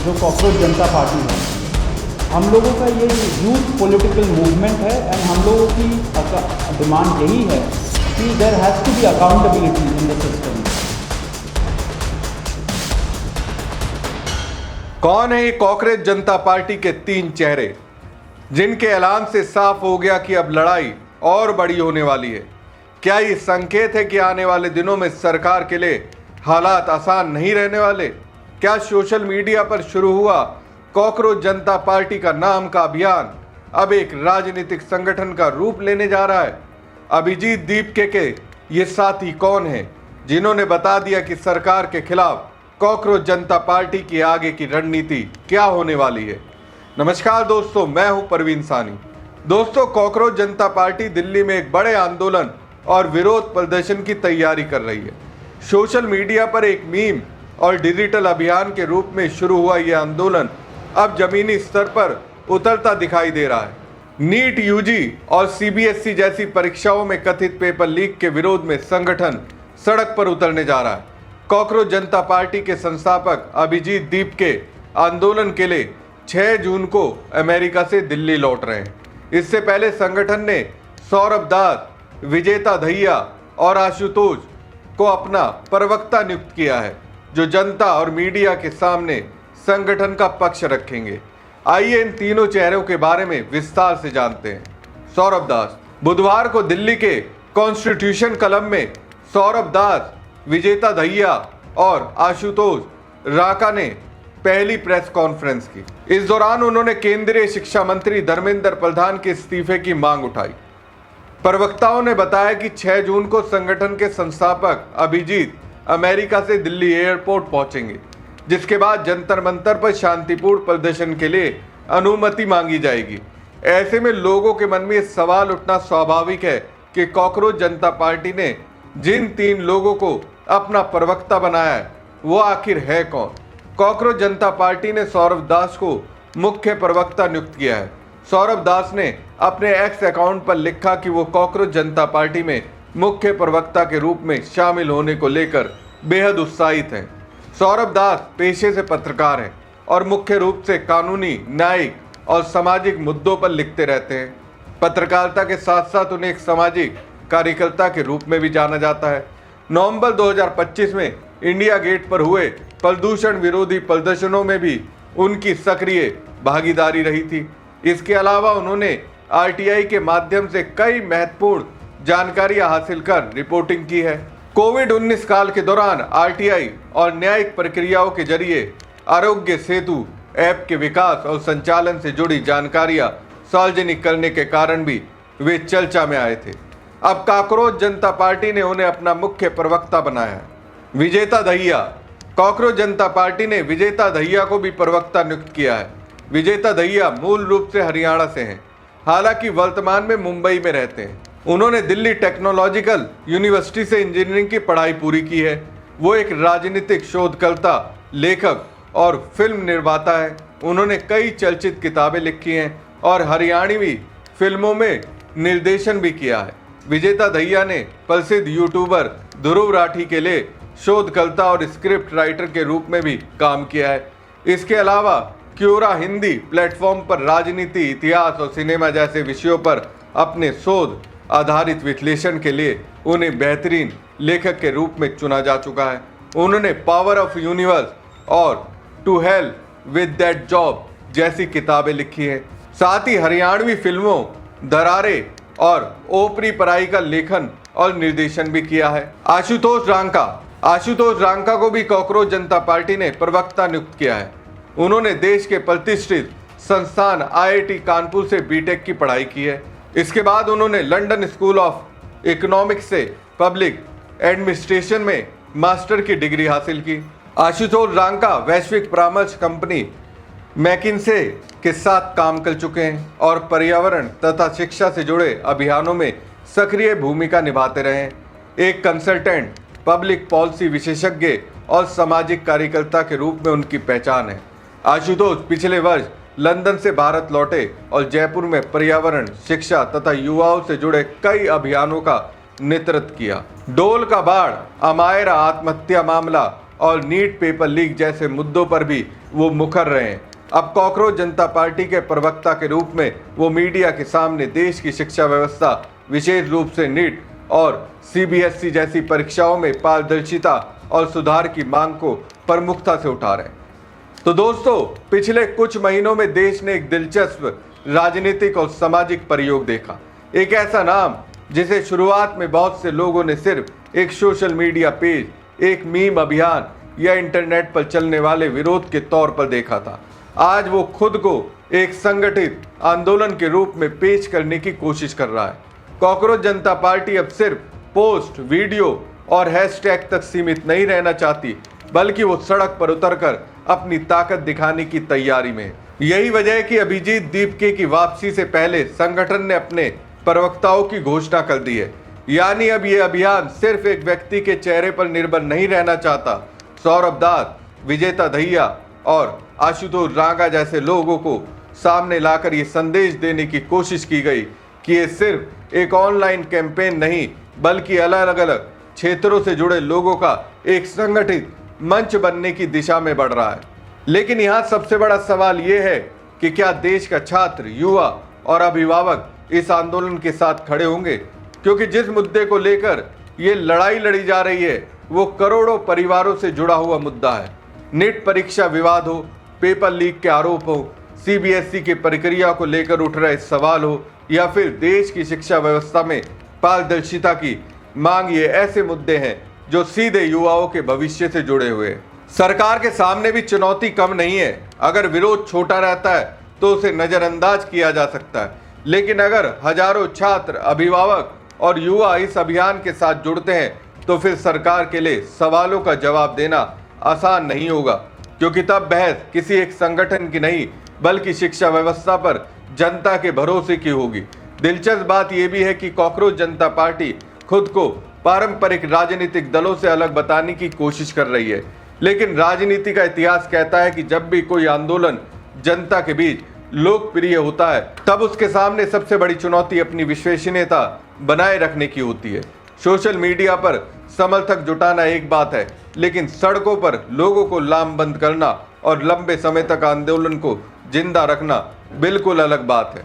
जो कॉकरोच जनता पार्टी है, हम लोगों का ये यूथ पॉलिटिकल मूवमेंट है एंड हम लोगों की डिमांड यही है कि there has to be accountability in the system. कौन है ये कॉकरोच जनता पार्टी के तीन चेहरे जिनके ऐलान से साफ हो गया कि अब लड़ाई और बड़ी होने वाली है? क्या ये संकेत है कि आने वाले दिनों में सरकार के लिए हालात आसान नहीं रहने वाले? क्या सोशल मीडिया पर शुरू हुआ कॉकरोच जनता पार्टी का नाम का अभियान अब एक राजनीतिक संगठन का रूप लेने जा रहा है? अभिजीत दीपके के ये साथी कौन हैं जिन्होंने बता दिया कि सरकार के खिलाफ कॉकरोच जनता पार्टी की आगे की रणनीति क्या होने वाली है? नमस्कार दोस्तों, मैं हूं परवीन सानी। दोस्तों, कॉकरोच जनता पार्टी दिल्ली में एक बड़े आंदोलन और विरोध प्रदर्शन की तैयारी कर रही है। सोशल मीडिया पर एक मीम और डिजिटल अभियान के रूप में शुरू हुआ यह आंदोलन अब जमीनी स्तर पर उतरता दिखाई दे रहा है। नीट, यूजी और सीबीएसई जैसी परीक्षाओं में कथित पेपर लीक के विरोध में संगठन सड़क पर उतरने जा रहा है। कॉकरोच जनता पार्टी के संस्थापक अभिजीत दीपके आंदोलन के लिए 6 जून को अमेरिका से दिल्ली लौट रहे हैं। इससे पहले संगठन ने सौरभ दास, विजेता दहिया और आशुतोष को अपना प्रवक्ता नियुक्त किया है, जो जनता और मीडिया के सामने संगठन का पक्ष रखेंगे। आइए इन तीनों चेहरों के बारे में विस्तार से जानते हैं। सौरभ दास। बुधवार को दिल्ली के कॉन्स्टिट्यूशन क्लब में सौरभ दास, विजेता दहिया और आशुतोष राका ने पहली प्रेस कॉन्फ्रेंस की। इस दौरान उन्होंने केंद्रीय शिक्षा मंत्री धर्मेंद्र प्रधान के इस्तीफे की मांग उठाई। प्रवक्ताओं ने बताया कि 6 जून को संगठन के संस्थापक अभिजीत अमेरिका से दिल्ली एयरपोर्ट पहुंचेंगे, जिसके बाद जंतर मंतर पर शांतिपूर्ण प्रदर्शन के लिए अनुमति मांगी जाएगी। ऐसे में लोगों के मन में यह सवाल उठना स्वाभाविक है कि कॉकरोच जनता पार्टी ने जिन 3 लोगों को अपना प्रवक्ता बनाया है, वो आखिर है कौन? कॉकरोच जनता पार्टी ने सौरभ दास को मुख्य प्रवक्ता नियुक्त किया है। सौरभ दास ने अपने एक्स अकाउंट पर लिखा कि वो कॉकरोच जनता पार्टी में मुख्य प्रवक्ता के रूप में शामिल होने को लेकर बेहद उत्साहित हैं। सौरभ दास पेशे से पत्रकार हैं और मुख्य रूप से कानूनी, न्यायिक और सामाजिक मुद्दों पर लिखते रहते हैं। पत्रकारिता के साथ साथ उन्हें एक सामाजिक कार्यकर्ता के रूप में भी जाना जाता है। नवंबर 2025 में इंडिया गेट पर हुए प्रदूषण विरोधी प्रदर्शनों में भी उनकी सक्रिय भागीदारी रही थी। इसके अलावा उन्होंने आरटीआई के माध्यम से कई महत्वपूर्ण जानकारियां हासिल कर रिपोर्टिंग की है। कोविड-19 काल के दौरान आरटीआई और न्यायिक प्रक्रियाओं के जरिए आरोग्य सेतु ऐप के विकास और संचालन से जुड़ी जानकारियां सार्वजनिक करने के कारण भी वे चर्चा में आए थे। अब कॉकरोच जनता पार्टी ने उन्हें अपना मुख्य प्रवक्ता बनाया है। विजेता दहिया। कॉकरोच जनता पार्टी ने विजेता दहिया को भी प्रवक्ता नियुक्त किया है। विजेता दहिया मूल रूप से हरियाणा से हैं, हालांकि वर्तमान में मुंबई में रहते हैं। उन्होंने दिल्ली टेक्नोलॉजिकल यूनिवर्सिटी से इंजीनियरिंग की पढ़ाई पूरी की है। वो एक राजनीतिक शोधकर्ता, लेखक और फिल्म निर्माता है। उन्होंने कई चर्चित किताबें लिखी हैं और हरियाणवी फिल्मों में निर्देशन भी किया है। विजेता दहिया ने प्रसिद्ध यूट्यूबर ध्रुव राठी के लिए शोधकर्ता और स्क्रिप्ट राइटर के रूप में भी काम किया है। इसके अलावा क्यूरा हिंदी प्लेटफॉर्म पर राजनीति, इतिहास और सिनेमा जैसे विषयों पर अपने शोध आधारित विश्लेषण के लिए उन्हें बेहतरीन लेखक के रूप में चुना जा चुका है। उन्होंने पावर ऑफ यूनिवर्स और to hell with that job जैसी किताबें लिखी हैं। साथ ही हरियाणवी फिल्मों दरारे और ओपरी पराई का लेखन और निर्देशन भी किया है। आशुतोष रांका को भी कॉकरोच जनता पार्टी ने प्रवक्ता नियुक्त किया है। उन्होंने देश के प्रतिष्ठित संस्थान आईआईटी कानपुर से बीटेक की पढ़ाई की है। इसके बाद उन्होंने लंदन स्कूल ऑफ इकोनॉमिक्स से पब्लिक एडमिनिस्ट्रेशन में मास्टर की डिग्री हासिल की। आशुतोष रांका वैश्विक परामर्श कंपनी मैकिन्से के साथ काम कर चुके हैं और पर्यावरण तथा शिक्षा से जुड़े अभियानों में सक्रिय भूमिका निभाते रहे हैं। एक कंसल्टेंट, पब्लिक पॉलिसी विशेषज्ञ और सामाजिक कार्यकर्ता के रूप में उनकी पहचान है। आशुतोष पिछले वर्ष लंदन से भारत लौटे और जयपुर में पर्यावरण, शिक्षा तथा युवाओं से जुड़े कई अभियानों का नेतृत्व किया। डोल का बाढ़, अमायरा आत्महत्या मामला और नीट पेपर लीक जैसे मुद्दों पर भी वो मुखर रहे हैं। अब कॉकरोच जनता पार्टी के प्रवक्ता के रूप में वो मीडिया के सामने देश की शिक्षा व्यवस्था, विशेष रूप से नीट और सीबीएसई जैसी परीक्षाओं में पारदर्शिता और सुधार की मांग को प्रमुखता से उठा रहे हैं। तो दोस्तों, पिछले कुछ महीनों में देश ने एक दिलचस्प राजनीतिक और सामाजिक प्रयोग देखा। एक ऐसा नाम जिसे शुरुआत में बहुत से लोगों ने सिर्फ एक सोशल मीडिया पेज, एक मीम अभियान या इंटरनेट पर चलने वाले विरोध के तौर पर देखा था, आज वो खुद को एक संगठित आंदोलन के रूप में पेश करने की कोशिश कर रहा है। कॉकरोच जनता पार्टी अब सिर्फ पोस्ट, वीडियो और हैशटैग तक सीमित नहीं रहना चाहती, बल्कि वो सड़क पर उतरकर अपनी ताकत दिखाने की तैयारी में है। यही वजह है कि अभिजीत दीपके की वापसी से पहले संगठन ने अपने प्रवक्ताओं की घोषणा कर दी है। यानी अब ये अभियान सिर्फ एक व्यक्ति के चेहरे पर निर्भर नहीं रहना चाहता। सौरभ दास, विजेता दहिया और आशुतोष रांगा जैसे लोगों को सामने लाकर ये संदेश देने की कोशिश की गई कि ये सिर्फ एक ऑनलाइन कैंपेन नहीं, बल्कि अलग अलग क्षेत्रों से जुड़े लोगों का एक संगठित मंच बनने की दिशा में बढ़ रहा है। लेकिन यहाँ सबसे बड़ा सवाल ये है कि क्या देश का छात्र, युवा और अभिभावक इस आंदोलन के साथ खड़े होंगे? क्योंकि जिस मुद्दे को लेकर ये लड़ाई लड़ी जा रही है वो करोड़ों परिवारों से जुड़ा हुआ मुद्दा है। नीट परीक्षा विवाद हो, पेपर लीक के आरोप हो, सीबीएसई की प्रक्रिया को लेकर उठ रहे सवाल हो, या फिर देश की शिक्षा व्यवस्था में पारदर्शिता की मांग, ये ऐसे मुद्दे हैं जो सीधे युवाओं के भविष्य से जुड़े हुए हैं। सरकार के सामने भी चुनौती कम नहीं है। अगर विरोध छोटा रहता है तो उसे नजरअंदाज किया जा सकता है, लेकिन अगर हजारों छात्र, अभिभावक और युवा इस अभियान के साथ जुड़ते हैं तो फिर सरकार के लिए सवालों का जवाब देना आसान नहीं होगा, क्योंकि तब बहस किसी एक संगठन की नहीं, बल्कि शिक्षा व्यवस्था पर जनता के भरोसे की होगी। दिलचस्प बात यह भी है कि कॉकरोच जनता पार्टी खुद को पारंपरिक राजनीतिक दलों से अलग बताने की कोशिश कर रही है, लेकिन राजनीति का इतिहास कहता है कि जब भी कोई आंदोलन जनता के बीच लोकप्रिय होता है, तब उसके सामने सबसे बड़ी चुनौती अपनी विश्वसनीयता बनाए रखने की होती है। सोशल मीडिया पर समर्थक जुटाना एक बात है, लेकिन सड़कों पर लोगों को लामबंद करना और लंबे समय तक आंदोलन को जिंदा रखना बिल्कुल अलग बात है।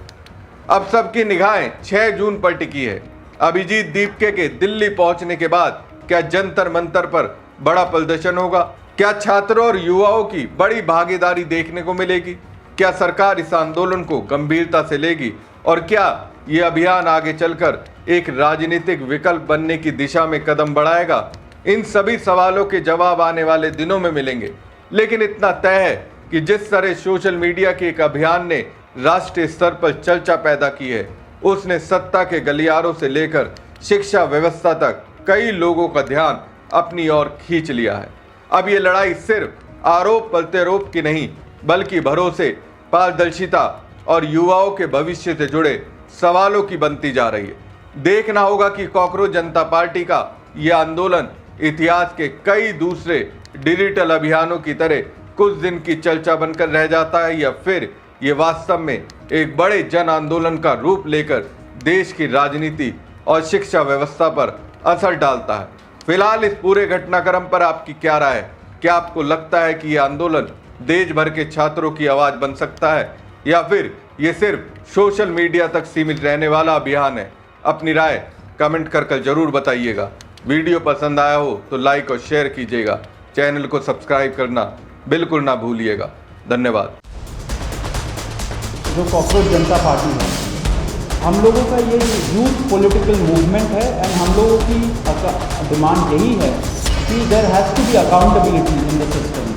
अब सबकी निगाहें 6 जून पर टिकी है। अभिजीत दीपके के दिल्ली पहुंचने के बाद क्या जंतर मंतर पर बड़ा प्रदर्शन होगा? क्या छात्रों और युवाओं की बड़ी भागीदारी देखने को मिलेगी? क्या सरकार इस आंदोलन को गंभीरता से लेगी? और क्या ये अभियान आगे चलकर एक राजनीतिक विकल्प बनने की दिशा में कदम बढ़ाएगा? इन सभी सवालों के जवाब आने वाले दिनों में मिलेंगे। लेकिन इतना तय है कि जिस तरह सोशल मीडिया के एक अभियान ने राष्ट्रीय स्तर पर चर्चा पैदा की है, उसने सत्ता के गलियारों से लेकर शिक्षा व्यवस्था तक कई लोगों का ध्यान अपनी ओर खींच लिया है। अब ये लड़ाई सिर्फ आरोप प्रत्यारोप की नहीं, बल्कि भरोसे, पारदर्शिता और युवाओं के भविष्य से जुड़े सवालों की बनती जा रही है। देखना होगा कि कॉकरोच जनता पार्टी का यह आंदोलन इतिहास के कई दूसरे डिजिटल अभियानों की तरह कुछ दिन की चर्चा बनकर रह जाता है, या फिर ये वास्तव में एक बड़े जन आंदोलन का रूप लेकर देश की राजनीति और शिक्षा व्यवस्था पर असर डालता है। फिलहाल इस पूरे घटनाक्रम पर आपकी क्या राय है? क्या आपको लगता है कि यह आंदोलन देश भर के छात्रों की आवाज बन सकता है, या फिर ये सिर्फ सोशल मीडिया तक सीमित रहने वाला अभियान है? अपनी राय कमेंट कर जरूर बताइएगा। वीडियो पसंद आया हो तो लाइक और शेयर कीजिएगा। चैनल को सब्सक्राइब करना बिल्कुल ना भूलिएगा। धन्यवाद। जो कॉकरोच जनता पार्टी है, हम लोगों का ये यूथ पॉलिटिकल मूवमेंट है, एंड हम लोगों की डिमांड यही है कि there has to be accountability in the system.